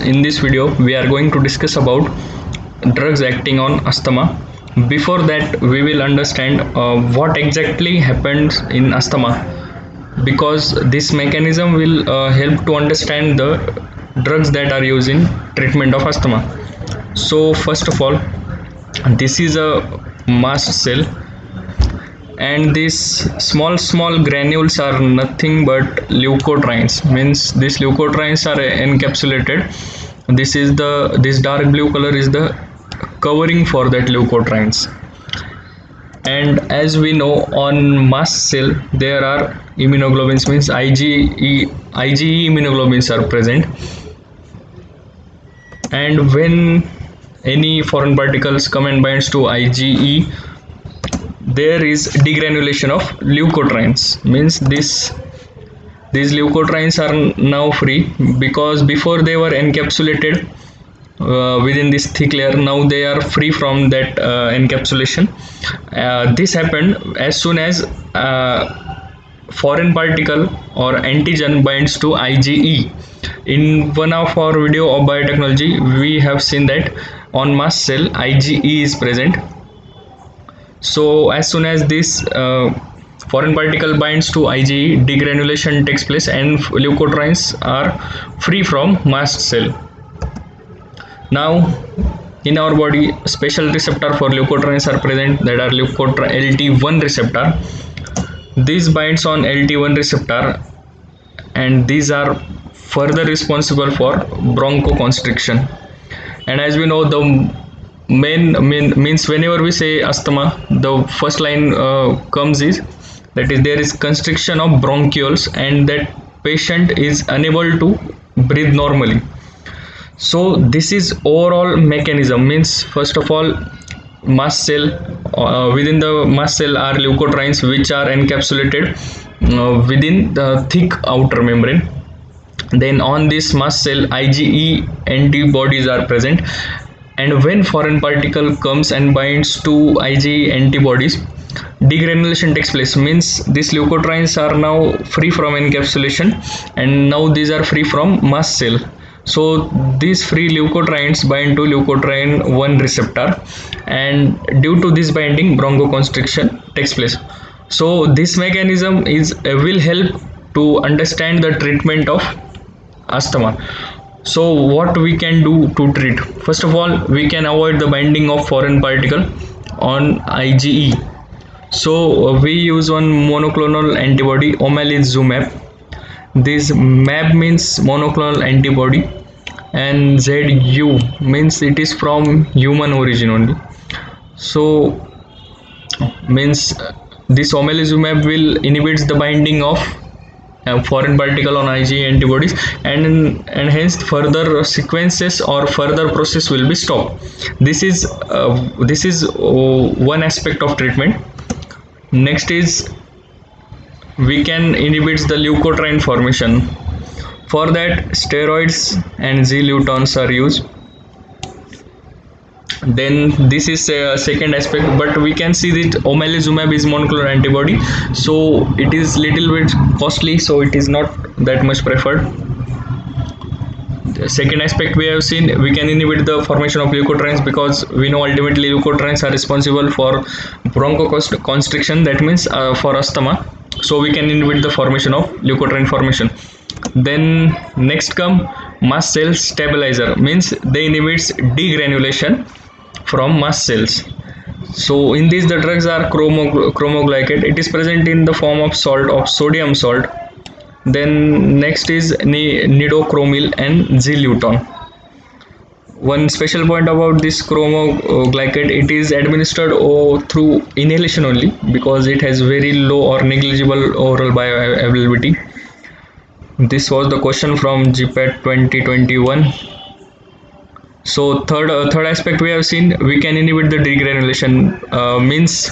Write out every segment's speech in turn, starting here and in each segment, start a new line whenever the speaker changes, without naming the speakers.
in this video we are going to discuss about drugs acting on asthma. Before that, we will understand what exactly happens in asthma, because this mechanism will help to understand the drugs that are used in treatment of asthma. So first of all, this is a mast cell, and these small granules are nothing but leukotrienes. Means these leukotrienes are encapsulated. This dark blue color is the covering for that leukotrienes. And as we know, on mast cell there are immunoglobulins, means IgE immunoglobulins are present. And when any foreign particles come and binds to IgE, there is degranulation of leukotrienes. Means these leukotrienes are now free, because before they were encapsulated within this thick layer. Now they are free from that encapsulation. This happened as soon as foreign particle or antigen binds to IgE. In one of our video of biotechnology, we have seen that on mast cell IgE is present. So as soon as this foreign particle binds to IgE, degranulation takes place and leukotrienes are free from mast cell. Now in our body, special receptor for leukotrienes are present, that are LT1 receptor. This binds on LT1 receptor, and these are further responsible for bronchoconstriction. And as we know, the main means whenever we say asthma, the first line comes is that is there is constriction of bronchioles, and that patient is unable to breathe normally. So this is overall mechanism. Means first of all, mast cell, within the mast cell are leukotrienes which are encapsulated within the thick outer membrane. Then on this mast cell IgE antibodies are present, and when foreign particle comes and binds to IgE antibodies, degranulation takes place. Means these leukotrienes are now free from encapsulation, and now these are free from mast cell. So these free leukotrienes bind to leukotriene 1 receptor, and due to this binding, bronchoconstriction takes place. So this mechanism will help to understand the treatment of asthma. So what we can do to treat? First of all, we can avoid the binding of foreign particle on IgE. So we use one monoclonal antibody, omalizumab. This MAB means monoclonal antibody, and ZU means it is from human origin only. So means this omalizumab will inhibits the binding of foreign particle on IgE antibodies, and hence further sequences or further process will be stopped. This is one aspect of treatment. Next is we can inhibit the leukotriene formation. For that, steroids and Zilutons are used. Then this is a second aspect, but we can see that omalizumab is monoclonal antibody, so it is little bit costly, so it is not that much preferred. The second aspect we have seen, we can inhibit the formation of leukotrienes, because we know ultimately leukotrienes are responsible for bronchoconstriction, that means for asthma. So we can inhibit the formation of leukotriene formation. Then next come mast cell stabilizer, means they inhibits degranulation from mast cells. So in this the drugs are chromoglycate. It is present in the form of salt, of sodium salt. Then next is nidochromyl and Ziluton. One special point about this chromoglycate, it is administered through inhalation only, because it has very low or negligible oral bioavailability. This was the question from GPAT 2021. So third aspect we have seen, we can inhibit the degranulation, means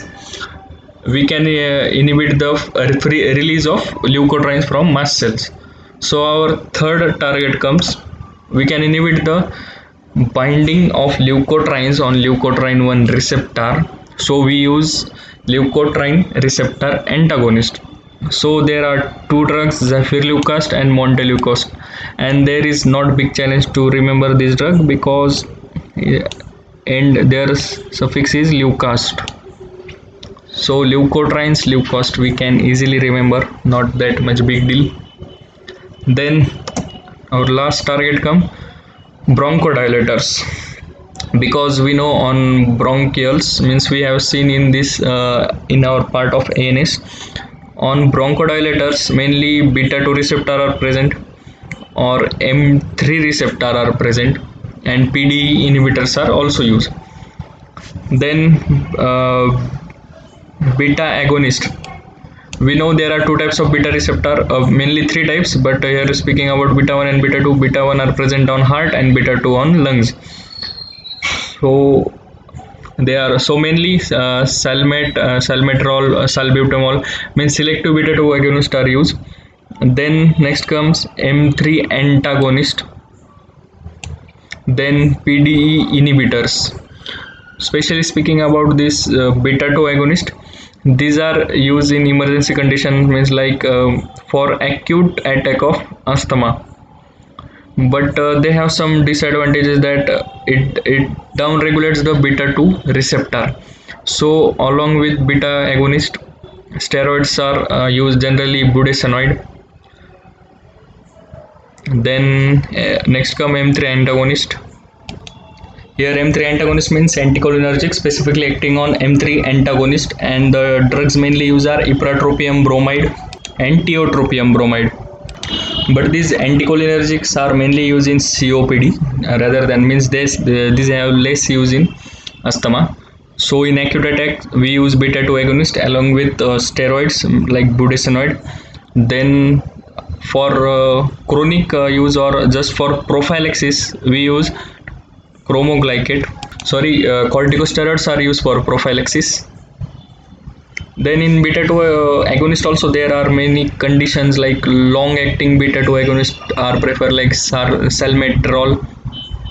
we can inhibit the release of leukotrienes from mast cells. So our third target comes, we can inhibit the binding of leukotrienes on leukotriene 1 receptor. So we use leukotriene receptor antagonist. So there are two drugs, zafirleucast and monteleucast, and there is not big challenge to remember this drug because and their suffix is leucast. So leukotrienes, leucast we can easily remember, not that much big deal. Then our last target come bronchodilators, because we know on bronchials, means we have seen in this in our part of ANS, on bronchodilators mainly beta 2 receptor are present or M3 receptor are present, and PDE inhibitors are also used. Then beta agonist, we know there are two types of beta receptor, mainly three types, but here speaking about beta 1 and beta 2. Beta 1 are present on heart and beta 2 on lungs. So they are so mainly salmeterol, salbutamol, means selective beta 2 agonist are used. Then next comes M3 antagonist, then PDE inhibitors. Especially speaking about this beta 2 agonist, these are used in emergency condition, means like for acute attack of asthma, but they have some disadvantages that it down regulates the beta 2 receptor. So along with beta agonist, steroids are used, generally budesonide. Then next come M3 antagonist. Here M3 antagonist means anticholinergic, specifically acting on M3 antagonist, and the drugs mainly used are ipratropium bromide and tiotropium bromide. But these anticholinergics are mainly used in COPD rather than, means these have less use in asthma. So in acute attack we use beta 2 agonist along with steroids like budesonide. Then for chronic use or just for prophylaxis we use chromoglycate. Sorry, corticosteroids are used for prophylaxis. Then in beta 2 agonist also there are many conditions, like long acting beta 2 agonist are preferred, like salmeterol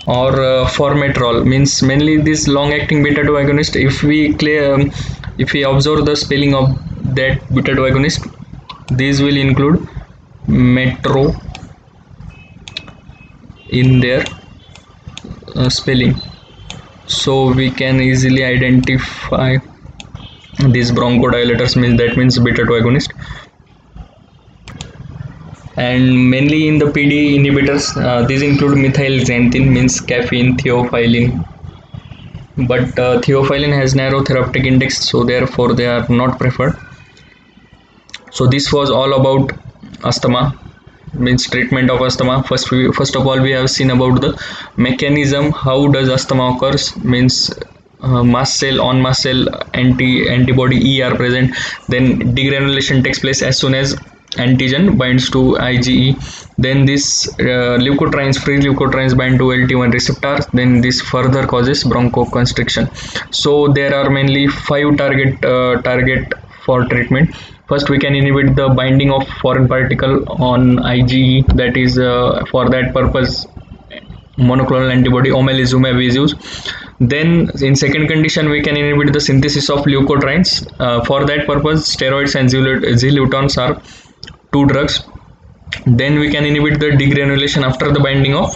or formoterol, means mainly this long acting beta 2 agonist. If we observe the spelling of that beta 2 agonist, these will include metro in their spelling, so we can easily identify these bronchodilators, means that means beta 2 agonist. And mainly in the PD inhibitors, these include methylxanthine, means caffeine, theophylline, but theophylline has narrow therapeutic index, so therefore they are not preferred. So this was all about asthma, means treatment of asthma. First of all we have seen about the mechanism, how does asthma occurs, means mast cell, on mast cell antibody E are present. Then degranulation takes place as soon as antigen binds to IgE. Then this free leukotrienes bind to LT1 receptor. Then this further causes bronchoconstriction. So there are mainly 5 target for treatment. First, we can inhibit the binding of foreign particle on IgE. That is, for that purpose, monoclonal antibody omalizumab is used. Then, in second condition, we can inhibit the synthesis of leukotrienes. For that purpose, steroids and zilutons are two drugs. Then we can inhibit the degranulation after the binding of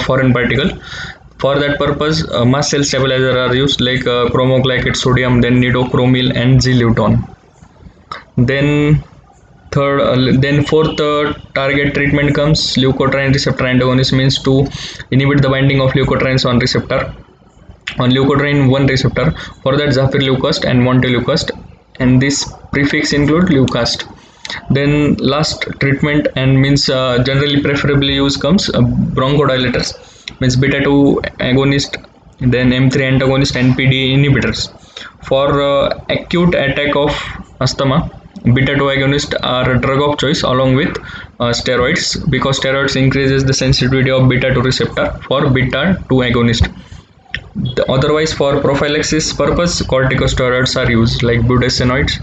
foreign particle. For that purpose, mast cell stabilizer are used, like chromoglycate sodium, then nidochromil and ziluton. Then fourth target treatment comes leukotriene receptor antagonist, means to inhibit the binding of leukotrienes on leukotriene 1 receptor. For that, zafirleucast and monteleucast, and this prefix include leucast. Then last treatment, and means generally preferably used, comes bronchodilators, means beta 2 agonist, then M3 antagonist and PD inhibitors. For acute attack of asthma, beta 2 agonists are a drug of choice along with steroids, because steroids increases the sensitivity of beta 2 receptor for beta 2 agonist. Otherwise, for prophylaxis purpose, corticosteroids are used, like budesonide.